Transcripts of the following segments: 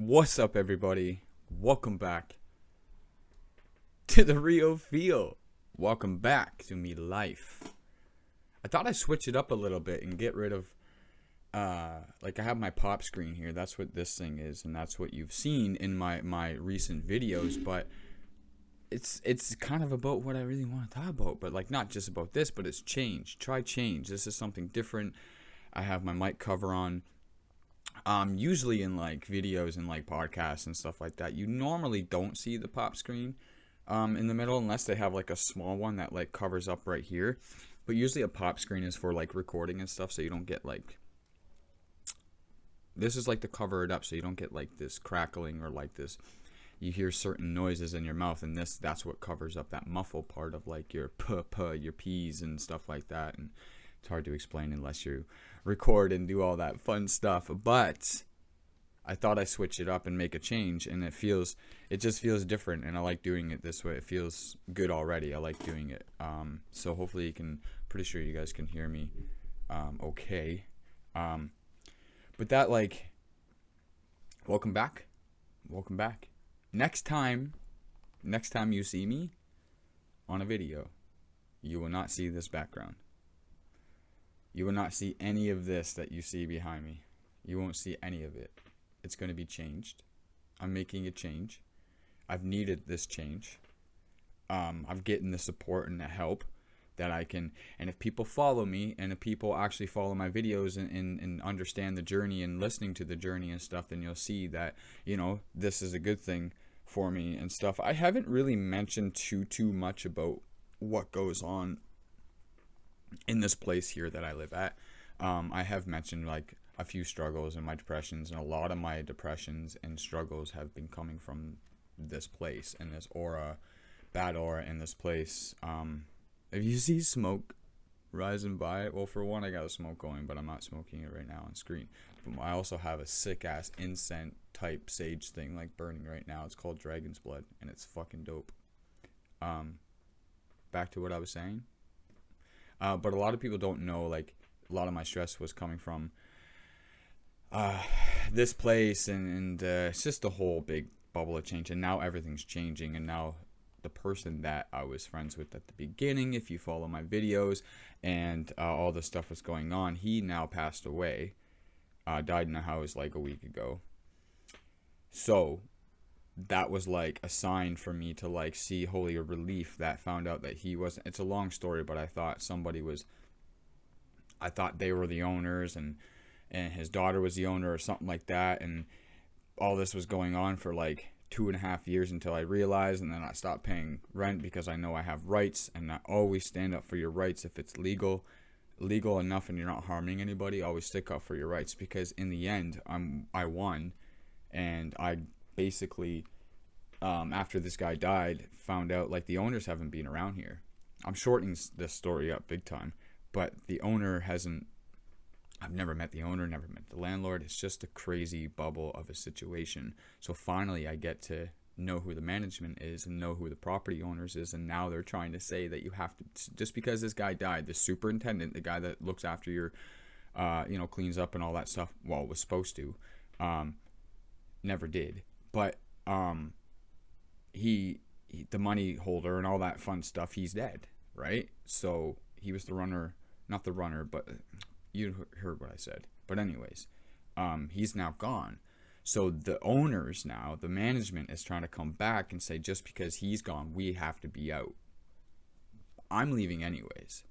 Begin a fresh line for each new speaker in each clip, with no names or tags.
What's up, everybody? Welcome back to the Rio Feel. Welcome back to me life. I thought I'd switch it up a little bit and get rid of, like I have my pop screen here. That's what this thing is, and that's what you've seen in my recent videos. But it's kind of about what I really want to talk about. But like not just about this, but it's change. Try change. This is something different. I have my mic cover on. Usually in like videos and like podcasts and stuff like that, you normally don't see the pop screen in the middle unless they have like a small one that like covers up right here. But usually a pop screen is for like recording and stuff, so you don't get like, this is like to cover it up so you don't get like this crackling or like this, you hear certain noises in your mouth, and that's what covers up that muffle part of like your your p's and stuff like that. And it's hard to explain unless you record and do all that fun stuff. But I thought I'd switch it up and make a change, and it just feels different, and I like doing it this way. It feels good already. I like doing it. So hopefully you can, pretty sure you guys can hear me okay. But that, like, welcome back. Welcome back. Next time you see me on a video, you will not see this background. You will not see any of this that you see behind me. You won't see any of it. It's going to be changed. I'm making a change. I've needed this change. I've gotten the support and the help that I can. And if people follow me, and if people actually follow my videos and understand the journey and listening to the journey and stuff, then you'll see that, you know, this is a good thing for me and stuff. I haven't really mentioned too much about what goes on in this place here that I live at. I have mentioned like a few struggles and my depressions, and a lot of my depressions and struggles have been coming from this place and this bad aura in this place. If you see smoke rising by, well, for one, I got a smoke going, but I'm not smoking it right now on screen. But I also have a sick ass incense type sage thing like burning right now. It's called Dragon's Blood, and it's fucking dope. Back to what I was saying. But a lot of people don't know, like, a lot of my stress was coming from this place, and it's just a whole big bubble of change. And now everything's changing, and now the person that I was friends with at the beginning, if you follow my videos, and all the stuff was going on, he now passed away, died in a house like a week ago. So that was like a sign for me to like see holy relief that found out that he wasn't. It's a long story, but I thought they were the owners, and his daughter was the owner or something like that, and all this was going on for like 2.5 years until I realized, and then I stopped paying rent because I know I have rights, and I always stand up for your rights. If it's legal enough and you're not harming anybody, always stick up for your rights, because in the end I won. And I basically, after this guy died, found out like the owners haven't been around here. I'm shortening this story up big time, but the owner hasn't. I've never met the owner, never met the landlord. It's just a crazy bubble of a situation. So finally I get to know who the management is and know who the property owners is, and now they're trying to say that you have to, just because this guy died, the superintendent, the guy that looks after your cleans up and all that stuff, well, was supposed to, never did. But he the money holder and all that fun stuff, he's dead, right? So he was the runner, not the runner, but you heard what I said. But anyways, he's now gone. So the owners now, the management is trying to come back and say, just because he's gone, we have to be out. I'm leaving anyways.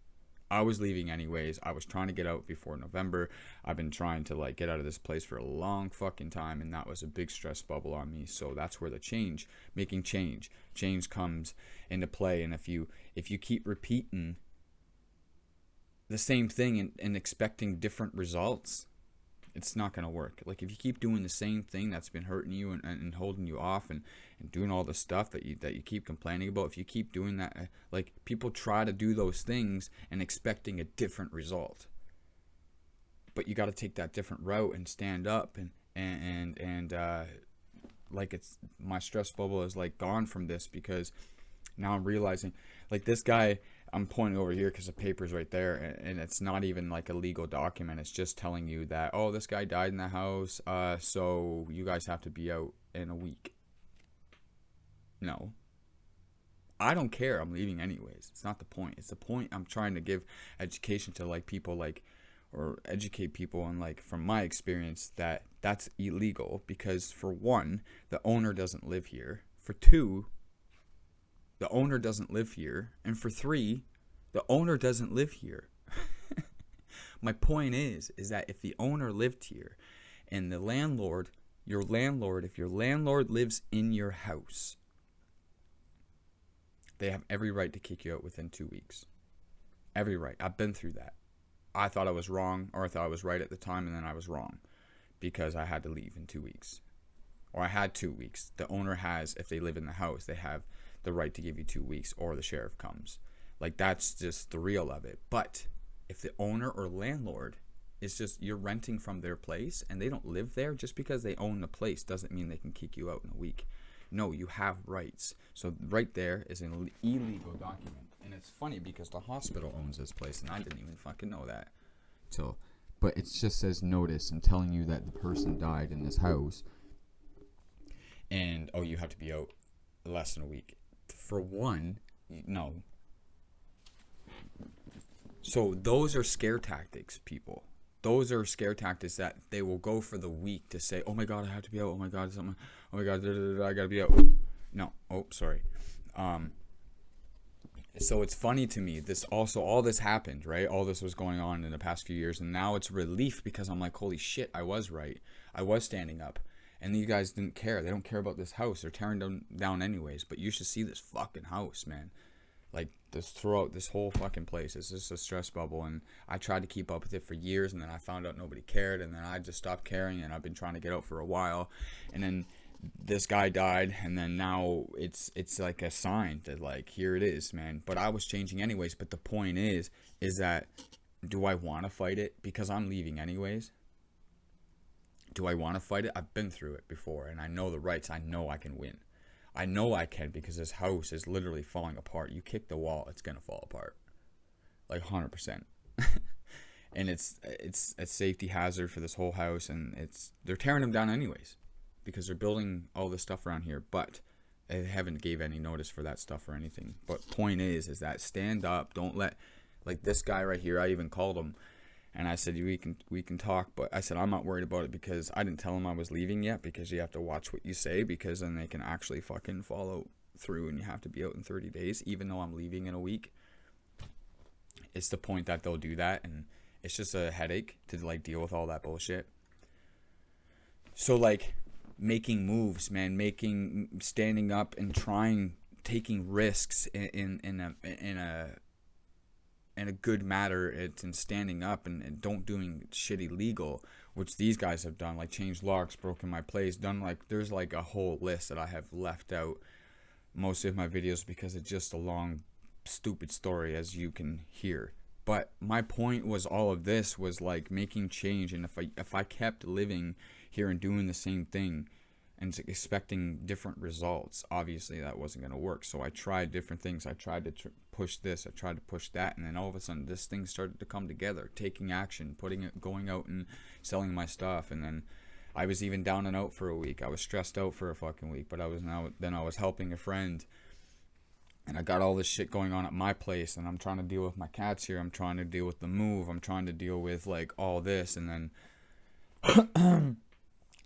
I was leaving anyways. I was trying to get out before November. I've been trying to like get out of this place for a long fucking time, and that was a big stress bubble on me. So that's where the change comes into play. And if you keep repeating the same thing and expecting different results, it's not going to work. Like if you keep doing the same thing that's been hurting you and holding you off and doing all the stuff that you keep complaining about, if you keep doing that, like people try to do those things and expecting a different result. But you got to take that different route and stand up and like it's, my stress bubble is like gone from this, because now I'm realizing like this guy, I'm pointing over here because the paper's right there, and it's not even like a legal document. It's just telling you that, oh, this guy died in the house, so you guys have to be out in a week. No. I don't care. I'm leaving anyways. It's not the point. It's the point I'm trying to give education to like people like, or educate people on like from my experience that that's illegal because for one, the owner doesn't live here. For two, the owner doesn't live here. And for three, the owner doesn't live here. My point is that if the owner lived here and the landlord, your landlord, if your landlord lives in your house, they have every right to kick you out within 2 weeks. Every right. I've been through that. I thought I was wrong, or I thought I was right at the time, and then I was wrong because I had to leave in 2 weeks. Or I had 2 weeks. The owner has, if they live in the house, they have the right to give you 2 weeks, or the sheriff comes. Like, that's just the real of it. But if the owner or landlord is just, you're renting from their place, and they don't live there, just because they own the place doesn't mean they can kick you out in a week. No, you have rights. So right there is an illegal document. And it's funny because the hospital owns this place, and I didn't even fucking know that. So, but it just says notice and telling you that the person died in this house. And, oh, you have to be out less than a week. For one, no. So those are scare tactics, people. Those are scare tactics that they will go for the week to say, oh my God, I have to be out. Oh my God, something. Oh my God, I gotta be out. No, oh, sorry. So it's funny to me. This also, all this happened, right? All this was going on in the past few years, and now it's relief because I'm like, holy shit, I was right. I was standing up, and these guys didn't care. They don't care about this house. They're tearing them down anyways. But you should see this fucking house, man. Like, this throughout this whole fucking place. It's just a stress bubble, and I tried to keep up with it for years, and then I found out nobody cared, and then I just stopped caring, and I've been trying to get out for a while, and then this guy died, and then now it's like a sign that, like, here it is, man. But I was changing anyways. But the point is that, do I want to fight it? Because I'm leaving anyways. Do I want to fight it? I've been through it before, and I know the rights. I know I can win. I know I can because this house is literally falling apart. You kick the wall, it's gonna fall apart, like 100%. And it's a safety hazard for this whole house, and they're tearing them down anyways because they're building all this stuff around here. But they haven't gave any notice for that stuff or anything. But point is that stand up. Don't let, like this guy right here. I even called him. And I said, we can talk, but I said, I'm not worried about it because I didn't tell them I was leaving yet, because you have to watch what you say, because then they can actually fucking follow through and you have to be out in 30 days, even though I'm leaving in a week. It's the point that they'll do that, and it's just a headache to like deal with all that bullshit. So like making moves, man, standing up and taking risks in a good matter, it's in standing up and don't doing shit illegal, which these guys have done, like changed locks, broken my place, done like, there's like a whole list that I have left out most of my videos because it's just a long stupid story, as you can hear. But my point was, all of this was like making change, and if I kept living here and doing the same thing and expecting different results, obviously that wasn't going to work. So I tried different things. I tried to push this, I tried to push that, and then all of a sudden this thing started to come together, taking action, going out and selling my stuff. And then I was even down and out for a week. I was stressed out for a fucking week, but I was helping a friend, and I got all this shit going on at my place, and I'm trying to deal with my cats here, I'm trying to deal with the move, I'm trying to deal with like all this, and then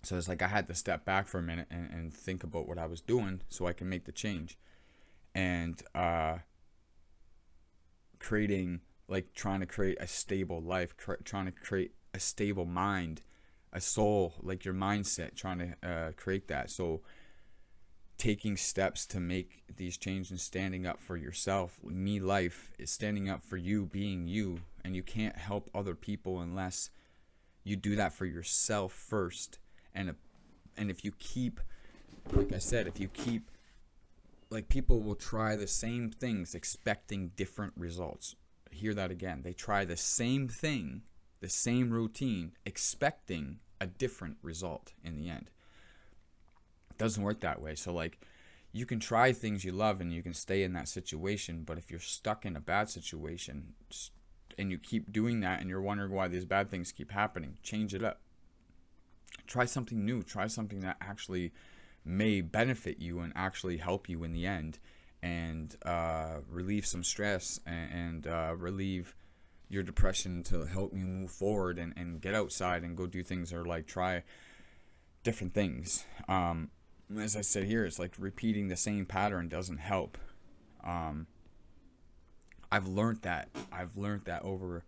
so it's like I had to step back for a minute and think about what I was doing so I can make the change. And trying to create a stable life, trying to create a stable mind, a soul, like your mindset, trying to create that. So taking steps to make these changes and standing up for yourself. Me life is standing up for you, being you, and you can't help other people unless you do that for yourself first. And if you keep, like I said, like people will try the same things expecting different results. Hear that again. They try the same thing, the same routine, expecting a different result in the end. It doesn't work that way. So like, you can try things you love and you can stay in that situation, but if you're stuck in a bad situation and you keep doing that and you're wondering why these bad things keep happening, change it up. Try something new. Try something that actually may benefit you and actually help you in the end, and relieve some stress and relieve your depression to help you move forward and get outside and go do things, or like try different things. As I said here, it's like repeating the same pattern doesn't help. I've learned that over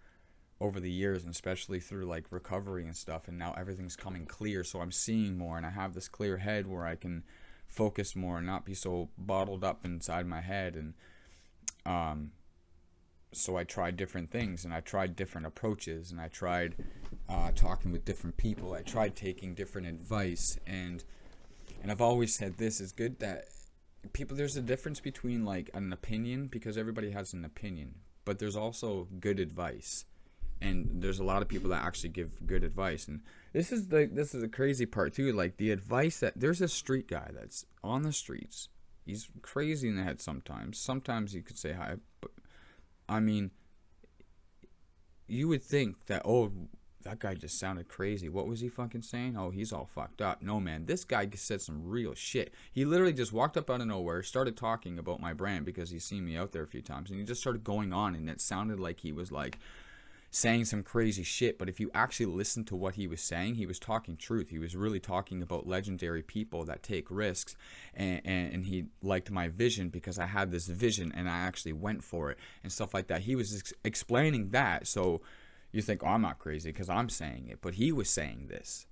the years, and especially through like recovery and stuff, and now everything's coming clear, so I'm seeing more and I have this clear head where I can focus more and not be so bottled up inside my head. And so I tried different things, and I tried different approaches, and I tried talking with different people. I tried taking different advice, and I've always said this is good, that people, there's a difference between like an opinion, because everybody has an opinion, but there's also good advice. And there's a lot of people that actually give good advice, and this is the crazy part too. Like the advice that there's a street guy that's on the streets. He's crazy in the head sometimes. Sometimes you could say hi, but I mean, you would think that, oh, that guy just sounded crazy. What was he fucking saying? Oh, he's all fucked up. No, man, this guy said some real shit. He literally just walked up out of nowhere, started talking about my brand because he's seen me out there a few times, and he just started going on, and it sounded like he was like saying some crazy shit. But if you actually listen to what he was saying, he was talking truth. He was really talking about legendary people that take risks, and he liked my vision because I had this vision and I actually went for it and stuff like that. He was explaining that. So you think, oh, I'm not crazy because I'm saying it, but he was saying this.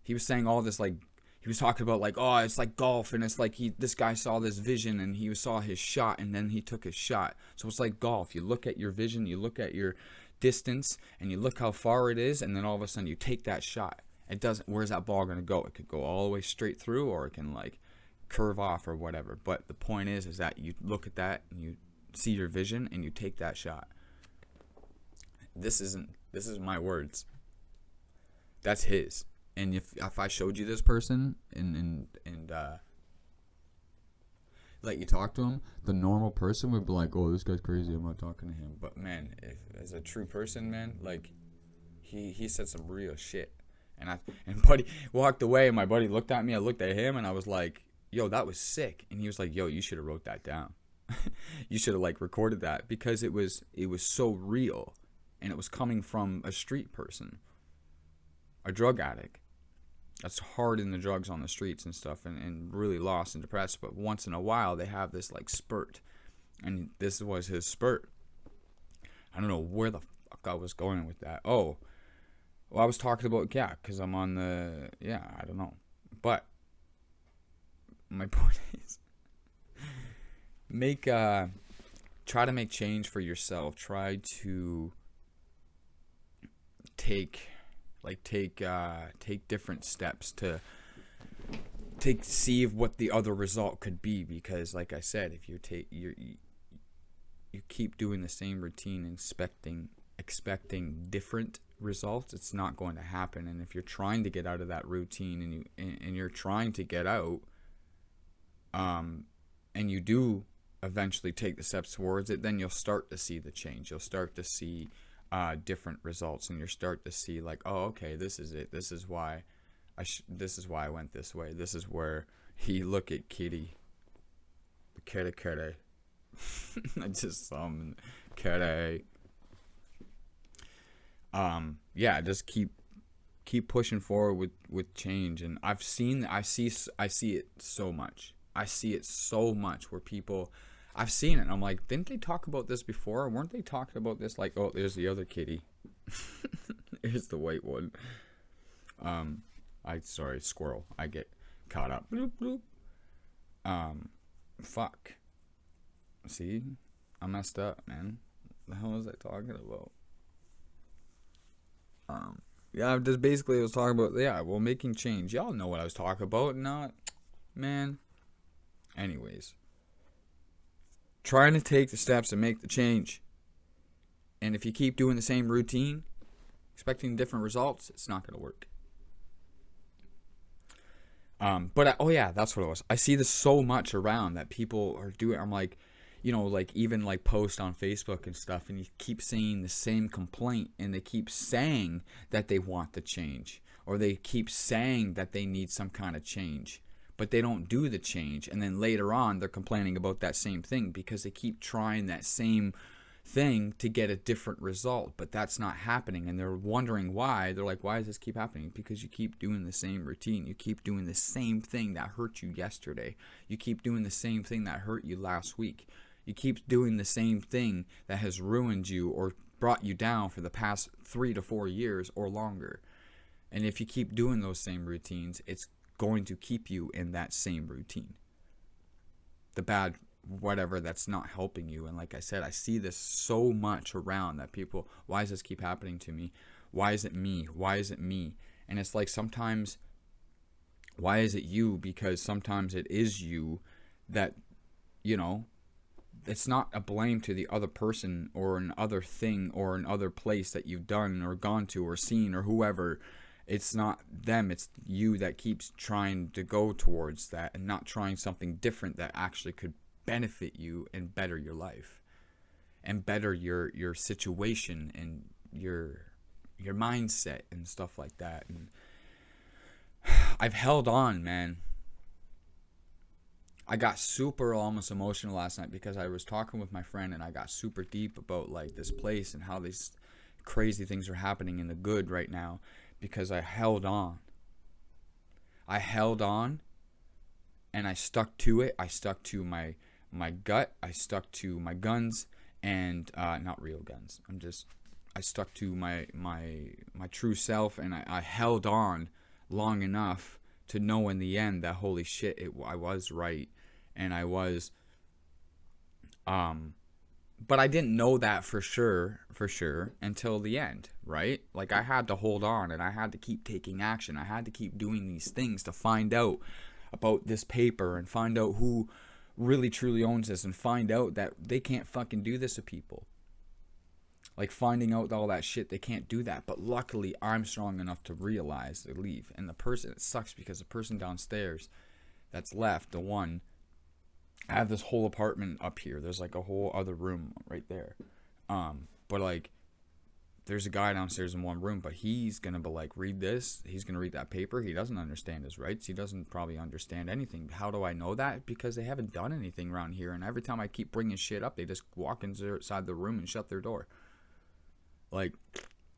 He was saying all this, like he was talking about like, oh, it's like golf, and it's like this guy saw this vision and he saw his shot and then he took his shot. So it's like golf. You look at your vision, you look at your distance, and you look how far it is, and then all of a sudden you take that shot. It doesn't, where's that ball going to go? It could go all the way straight through, or it can like curve off or whatever. But the point is that you look at that and you see your vision and you take that shot. This is my words. That's his. And if I showed you this person and let you talk to him, the normal person would be like, oh, this guy's crazy, I'm not talking to him. But man, as a true person, man, like he said some real shit. And buddy walked away, and my buddy looked at me, I looked at him, and I was like, yo, that was sick. And he was like, yo, you should have wrote that down. You should have like recorded that, because it was so real, and it was coming from a street person, a drug addict that's hard in the drugs on the streets and stuff, and really lost and depressed. But once in a while they have this like spurt, and this was his spurt. I don't know where the fuck I was going with that. Oh, well, I was talking about, yeah, because I'm on the, yeah, I don't know. But my point is, try to make change for yourself. Try to take different steps to see what the other result could be. Because like I said, if you keep doing the same routine, expecting different results, it's not going to happen. And if you're trying to get out of that routine, and you're trying to get out, and you do eventually take the steps towards it, then you'll start to see the change. You'll start to see different results, and you start to see like, oh, okay, this is it. This is why I went this way. This is where he look at Kitty. Kitty. I just saw him. Kitty. Yeah, just keep pushing forward with change. And I see it so much. I see it so much where people, I've seen it, and I'm like, didn't they talk about this before? Weren't they talking about this? Like, oh, there's the other kitty. Here's the white one. Sorry, squirrel. I get caught up. Bloop, bloop. Fuck. See? I messed up, man. The hell was I talking about? Yeah, just basically I was talking about, yeah, well, making change. Y'all know what I was talking about. Not, man. Anyways. Trying to take the steps to make the change. And if you keep doing the same routine, expecting different results, it's not going to work. Oh yeah, that's what it was. I see this so much around that people are doing. I'm like, like even like post on Facebook and stuff, and you keep seeing the same complaint, and they keep saying that they want the change, or they keep saying that they need some kind of change, but they don't do the change, and then later on they're complaining about that same thing because they keep trying that same thing to get a different result, but that's not happening, and they're wondering why. They're like, why does this keep happening? Because you keep doing the same routine. You keep doing the same thing that hurt you yesterday. You keep doing the same thing that hurt you last week. You keep doing the same thing that has ruined you or brought you down for the past 3 to 4 years or longer. And if you keep doing those same routines, it's going to keep you in that same routine. The bad whatever that's not helping you. And like I said, I see this so much around that people, why does this keep happening to me? Why is it me? Why is it me? And it's like sometimes, why is it you? Because sometimes it is you that, it's not a blame to the other person or an other thing or an other place that you've done or gone to or seen or whoever. It's not them, it's you that keeps trying to go towards that and not trying something different that actually could benefit you and better your life and better your situation and your mindset and stuff like that. And I've held on, man. I got super almost emotional last night because I was talking with my friend and I got super deep about like this place and how these crazy things are happening in the good right now because I held on. I held on and I stuck to it. I stuck to my gut. I stuck to my guns and not real guns. I stuck to my true self, and I held on long enough to know in the end that holy shit, I was right, and I was but I didn't know that for sure until the end, right? Like I had to hold on and I had to keep taking action. I had to keep doing these things to find out about this paper and find out who really truly owns this and find out that they can't fucking do this to people. Like finding out all that shit, they can't do that. But luckily I'm strong enough to realize they leave. And the person, it sucks because the person downstairs that's left, the one, I have this whole apartment up here. There's like a whole other room right there. But like there's a guy downstairs in one room, but he's gonna be like, read this, he's gonna read that paper. He doesn't understand his rights. He doesn't probably understand anything. How do I know that? Because they haven't done anything around here, and every time I keep bringing shit up, they just walk inside the room and shut their door. Like,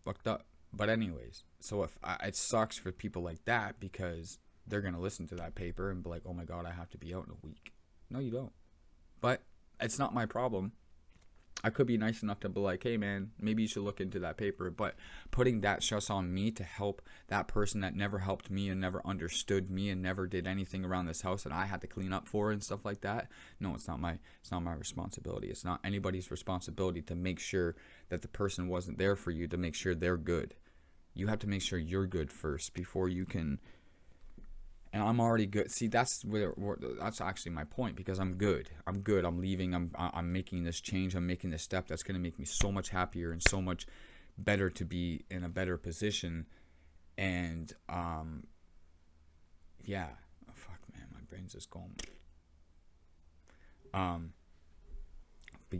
fucked up. But anyways, so it sucks for people like that because they're gonna listen to that paper and be like, oh my god, I have to be out in a week. No, you don't. But it's not my problem. I could be nice enough to be like, hey man, maybe you should look into that paper. But putting that stress on me to help that person that never helped me and never understood me and never did anything around this house that I had to clean up for and stuff like that. No, it's not my responsibility. It's not anybody's responsibility to make sure that the person wasn't there for you, to make sure they're good. You have to make sure you're good first before you can. And I'm already good. See, that's actually my point, because I'm good. I'm leaving. I'm making this change. I'm making this step that's going to make me so much happier and so much better to be in a better position. And yeah. Oh, fuck, man, my brain's just going. But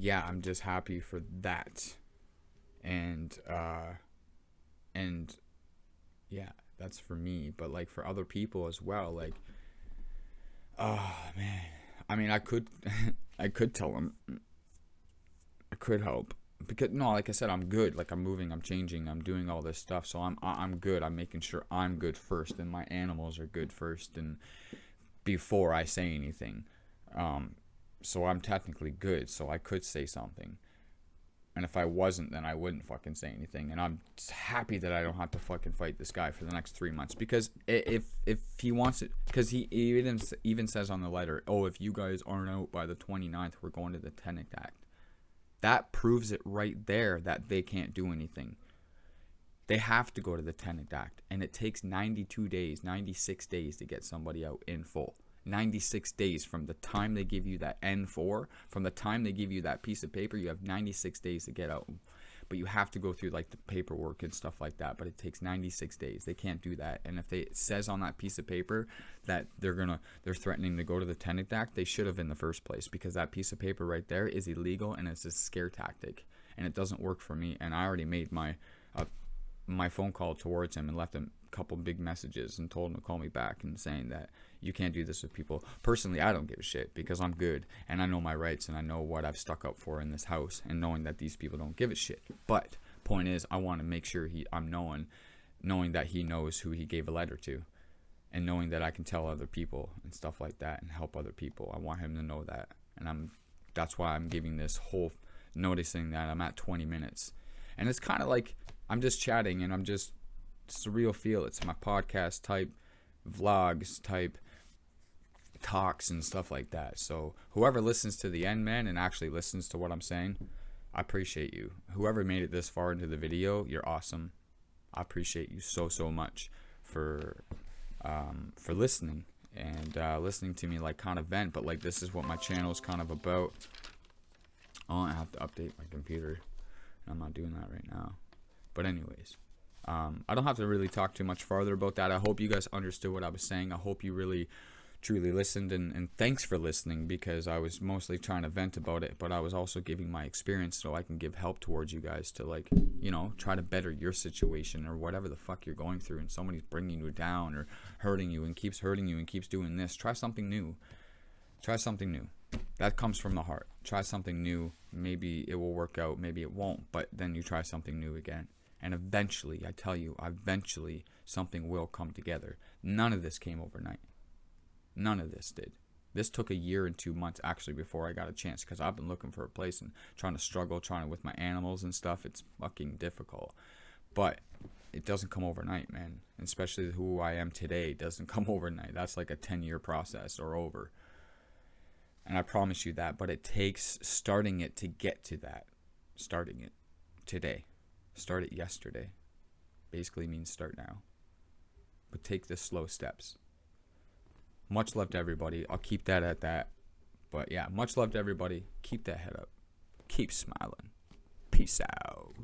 yeah, I'm just happy for that. And yeah. That's for me, but like for other people as well, like, oh man, I mean, I could tell them, I could help, because no, like I said, I'm good, like I'm moving, I'm changing, I'm doing all this stuff, so I'm good. I'm making sure I'm good first, and my animals are good first, and before I say anything, so I'm technically good, so I could say something. And if I wasn't, then I wouldn't fucking say anything. And I'm happy that I don't have to fucking fight this guy for the next 3 months. Because if he wants it, because he even says on the letter, oh, if you guys aren't out by the 29th, we're going to the Tenant Act. That proves it right there that they can't do anything. They have to go to the Tenant Act. And it takes 92 days, 96 days to get somebody out in full. 96 days from the time they give you that N4, from the time they give you that piece of paper, you have 96 days to get out. but you have to go through like the paperwork and stuff like that. But it takes 96 days. They can't do that. And if it says on that piece of paper that they're threatening to go to the Tenant Act, they should have in the first place, because that piece of paper right there is illegal and it's a scare tactic, and it doesn't work for me. And I already made my phone call towards him and left him a couple big messages and told him to call me back and saying that you can't do this with people. Personally, I don't give a shit, because I'm good and I know my rights and I know what I've stuck up for in this house, and knowing that these people don't give a shit. But point is, I want to make sure I'm knowing that he knows who he gave a letter to, and knowing that I can tell other people and stuff like that and help other people. I want him to know that, and that's why I'm giving this whole, noticing that I'm at 20 minutes, and it's kind of like I'm just chatting and it's a real feel. It's my podcast type, vlogs type talks and stuff like that. So whoever listens to the end, man, and actually listens to what I'm saying, I appreciate you. Whoever made it this far into the video, you're awesome. I appreciate you so much for listening and listening to me like kind of vent. But like, this is what my channel is kind of about. Oh, I have to update my computer. I'm not doing that right now. But anyways, I don't have to really talk too much farther about that. I hope you guys understood what I was saying. I hope you really truly listened, and thanks for listening, because I was mostly trying to vent about it, but I was also giving my experience so I can give help towards you guys to, like, you know, try to better your situation or whatever the fuck you're going through, and somebody's bringing you down or hurting you and keeps hurting you and keeps doing this. Try something new. Try something new. That comes from the heart. Try something new. Maybe it will work out, maybe it won't, but then you try something new again. And eventually, I tell you, eventually something will come together. None of this came overnight. None of this did. This took a year and 2 months actually before I got a chance, because I've been looking for a place and trying with my animals and stuff. It's fucking difficult. But it doesn't come overnight, man. And especially who I am today doesn't come overnight. That's like a 10-year process or over. And I promise you that. But it takes starting it to get to that. Starting it today. Start it yesterday. Basically means start now. But take the slow steps. Much love to everybody. I'll keep that at that. But yeah, much love to everybody. Keep that head up. Keep smiling. Peace out.